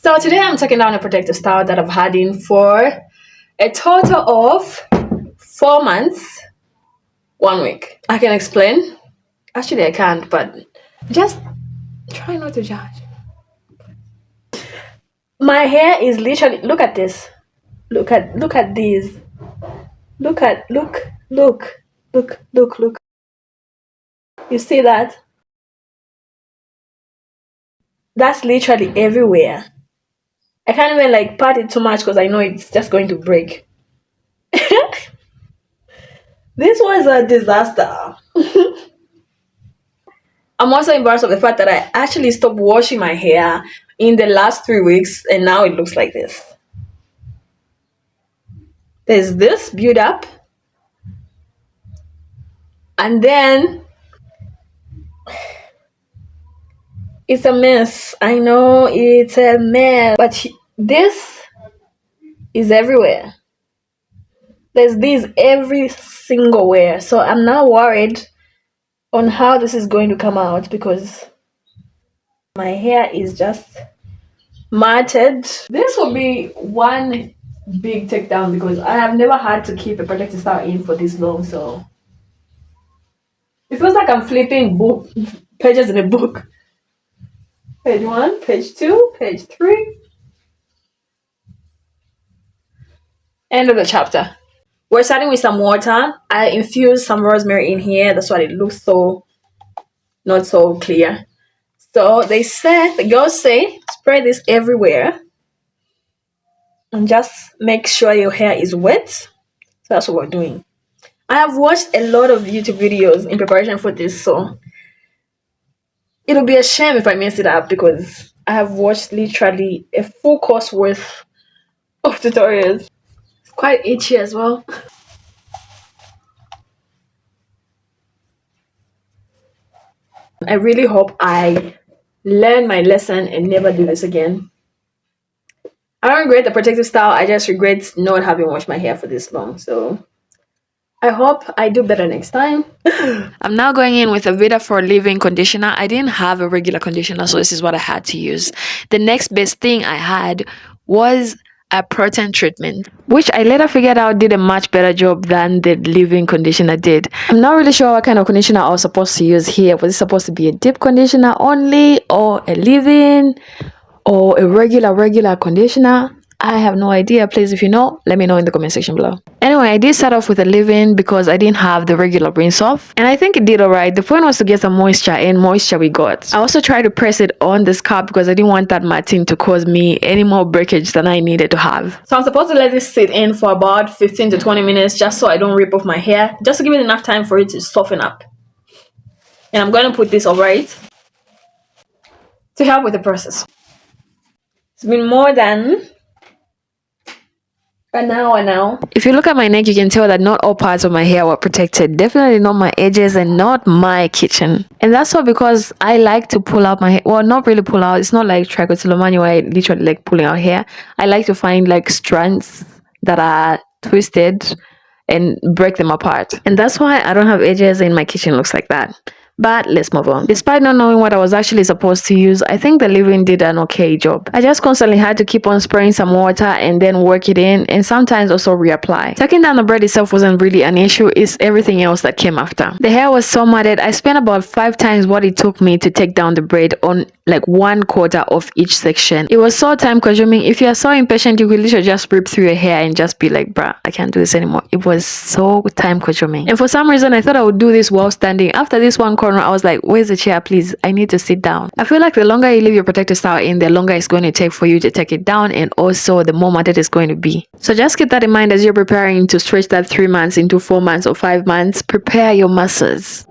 So today I'm taking down a protective style that I've had in for a total of 4 months, 1 week. I can explain. Actually, I can't, but just try not to judge. My hair is literally, look at this. Look at these. Look. You see that? That's literally everywhere. I can't even like pat it too much because I know it's just going to break. This was a disaster. I'm also embarrassed of the fact that I actually stopped washing my hair in the last 3 weeks and now it looks like this. There's this build up and then it's a mess. I know it's a mess, but this is everywhere. There's these every single where. So I'm now worried on how this is going to come out because my hair is just matted. This will be one big takedown because I have never had to keep a protective style in for this long. So it feels like I'm flipping book pages in a book. Page 1, page 2, page 3. End of the chapter. We're starting with some water. I infused some rosemary in here. That's why it looks so not so clear. So the girls say, spray this everywhere and just make sure your hair is wet. So that's what we're doing. I have watched a lot of YouTube videos in preparation for this, so it'll be a shame if I mess it up because I have watched literally a full course worth of tutorials. It's quite itchy as well. I really hope I learn my lesson and never do this again. I don't regret the protective style, I just regret not having washed my hair for this long. So I hope I do better next time. I'm now going in with a Vita for leave-in conditioner. I didn't have a regular conditioner, so this is what I had to use. The next best thing I had was a protein treatment, which I later figured out did a much better job than the leave-in conditioner did. I'm not really sure what kind of conditioner I was supposed to use here. Was it supposed to be a deep conditioner only, or a leave-in, or a regular conditioner? I have no idea. Please, if you know, let me know in the comment section below. Anyway, I did start off with a leave-in because I didn't have the regular rinse off, and I think it did alright. The point was to get some moisture, and moisture we got. I also tried to press it on the scalp because I didn't want that matting to cause me any more breakage than I needed to have. So I'm supposed to let this sit in for about 15 to 20 minutes just so I don't rip off my hair, just to give it enough time for it to soften up. And I'm going to put this over it to help with the process. It's been more than an hour now. If you look at my neck, you can tell that not all parts of my hair were protected. Definitely not my edges and not my kitchen. And that's all because I like to pull out my hair. Well, not really pull out. It's not like trichotillomania where I literally like pulling out hair. I like to find like strands that are twisted and break them apart. And that's why I don't have edges and my kitchen looks like that. But let's move on. Despite not knowing what I was actually supposed to use, I think the leave-in did an okay job. I just constantly had to keep on spraying some water and then work it in, and sometimes also reapply. Taking down the braid itself wasn't really an issue, it's everything else that came after. The hair was so matted, I spent about 5 times what it took me to take down the braid on like 1/4 of each section. It was so time consuming. If you are so impatient, you could literally just rip through your hair and just be like, bruh, I can't do this anymore. It was so time consuming. And for some reason, I thought I would do this while standing. After this one corner, I was like, where's the chair, please? I need to sit down. I feel like the longer you leave your protective style in, the longer it's going to take for you to take it down, and also the more matted it's going to be. So just keep that in mind as you're preparing to stretch that 3 months into 4 months or 5 months. Prepare your muscles.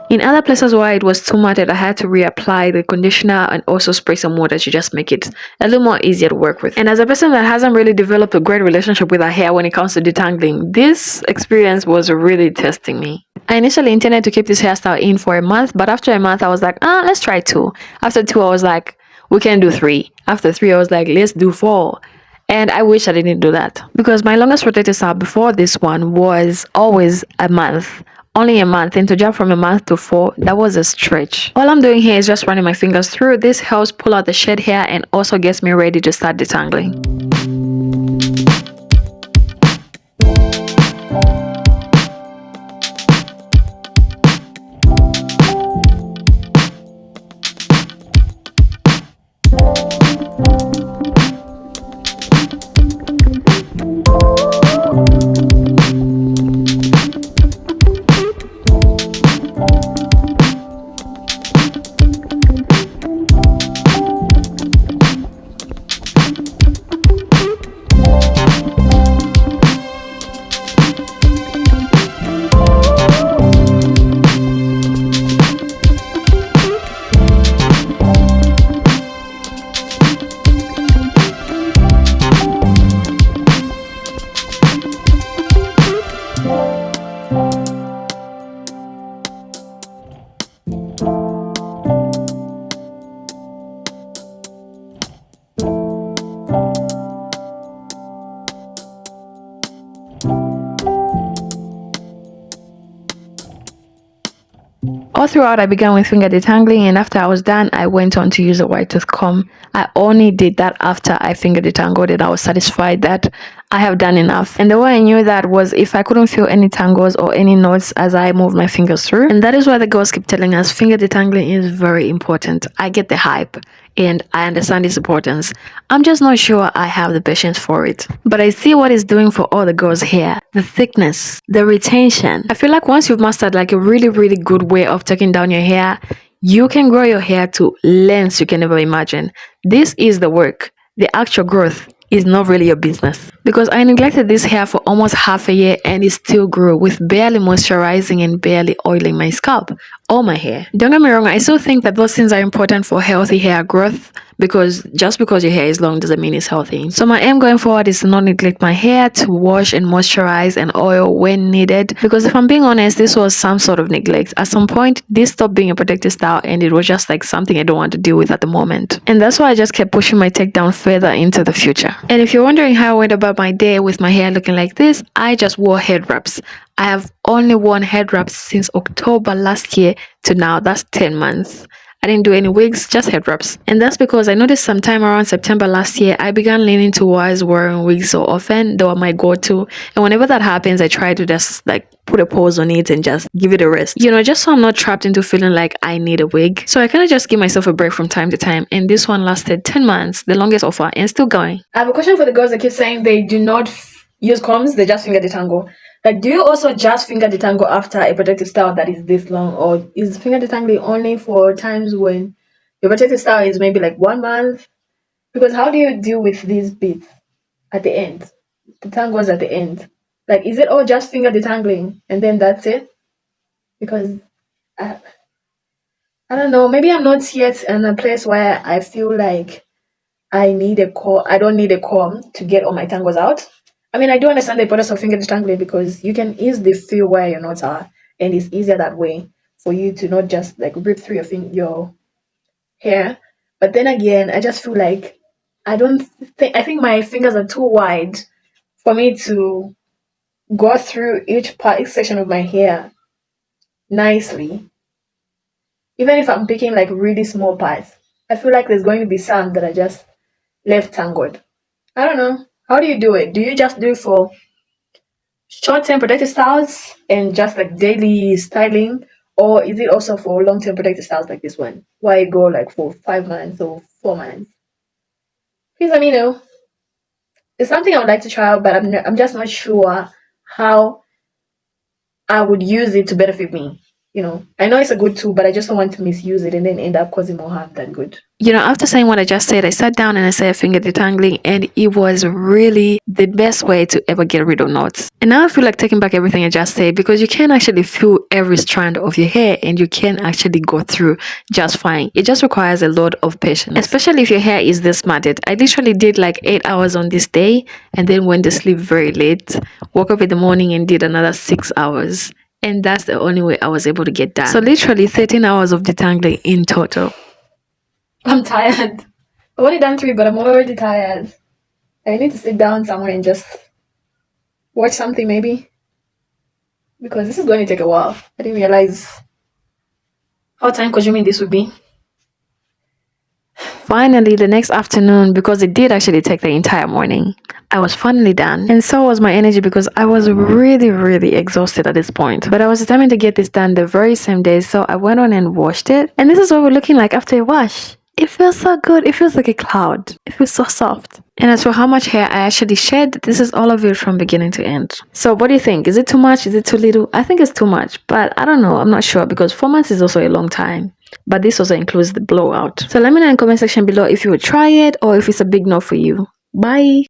In other places where it was too matted, I had to reapply the conditioner and also spray some water to just make it a little more easier to work with. And as a person that hasn't really developed a great relationship with her hair when it comes to detangling, this experience was really testing me. I initially intended to keep this hairstyle in for a month, but after a month, I was like, let's try 2. After 2, I was like, we can do 3. After 3, I was like, let's do 4. And I wish I didn't do that because my longest protective style before this one was always a month. Only a month, and to jump from a month to 4, that was a stretch. All I'm doing here is just running my fingers through. This helps pull out the shed hair and also gets me ready to start detangling. All throughout, I began with finger detangling, and after I was done, I went on to use a white tooth comb. I only did that after I finger detangled, and I was satisfied that I have done enough. And the way I knew that was if I couldn't feel any tangles or any knots as I moved my fingers through. And that is why the girls keep telling us finger detangling is very important. I get the hype and I understand its importance. I'm just not sure I have the patience for it. But I see what it's doing for all the girls' hair. The thickness, the retention. I feel like once you've mastered like a really, really good way of taking down your hair, you can grow your hair to lengths you can never imagine. This is the work. The actual growth is not really your business. Because I neglected this hair for almost half a year and it still grew with barely moisturizing and barely oiling my scalp or my hair. Don't get me wrong, I still think that those things are important for healthy hair growth, because just because your hair is long doesn't mean it's healthy. So my aim going forward is to not neglect my hair, to wash and moisturize and oil when needed, because if I'm being honest, this was some sort of neglect. At some point, this stopped being a protective style and it was just like something I don't want to deal with at the moment. And that's why I just kept pushing my take down further into the future. And if you're wondering how I went about my day with my hair looking like this, I just wore head wraps. I have only worn head wraps since October last year to now. That's 10 months. I didn't do any wigs, just head wraps. And that's because I noticed sometime around September last year, I began leaning towards wearing wigs so often. They were my go-to. And whenever that happens, I try to just like put a pause on it and just give it a rest. You know, just so I'm not trapped into feeling like I need a wig. So I kind of just give myself a break from time to time. And this one lasted 10 months, the longest offer, and still going. I have a question for the girls that keep saying they do not use combs, they just finger detangle. Like, do you also just finger detangle after a protective style that is this long, or is finger detangling only for times when your protective style is maybe like 1 month? Because how do you deal with these bits at the end, the tangles at the end? Like, is it all just finger detangling and then that's it? Because I don't know, maybe I'm not yet in a place where I feel like I don't need a comb to get all my tangles out. I mean, I do understand the importance of finger detangling because you can easily feel where your knots are, and it's easier that way. for you to not just like rip through your hair. But then again, I just feel like I think my fingers are too wide for me to go through each section of my hair nicely. Even if I'm picking like really small parts, I feel like there's going to be some that are just left tangled. I don't know. How do you do it? Do you just do it for short-term protective styles and just like daily styling, or is it also for long-term protective styles like this one? Why go like for 5 months or 4 months? Please let me know. It's something I would like to try out, but I'm just not sure how I would use it to benefit me. I know it's a good tool, but I just don't want to misuse it and then end up causing more harm than good. After saying what I just said, I sat down and I said finger detangling, and it was really the best way to ever get rid of knots. And now I feel like taking back everything I just said, because you can actually feel every strand of your hair and you can actually go through just fine. It just requires a lot of patience, especially if your hair is this matted. I literally did like 8 hours on this day and then went to sleep very late, woke up in the morning and did another 6 hours. And that's the only way I was able to get done. So literally 13 hours of detangling in total. I'm tired. I've only done 3, but I'm already tired. I need to sit down somewhere and just watch something maybe. Because this is going to take a while. I didn't realize how time consuming this would be. Finally, the next afternoon, because it did actually take the entire morning, I was finally done. And so was my energy, because I was really, really exhausted at this point. But I was determined to get this done the very same day, so I went on and washed it. And this is what we're looking like after a wash. It feels so good. It feels like a cloud. It feels so soft. And as for how much hair I actually shed, this is all of it from beginning to end. So what do you think? Is it too much? Is it too little? I think it's too much, but I don't know. I'm not sure, because 4 months is also a long time. But this also includes the blowout. So let me know in the comment section below if you would try it or if it's a big no for you. Bye.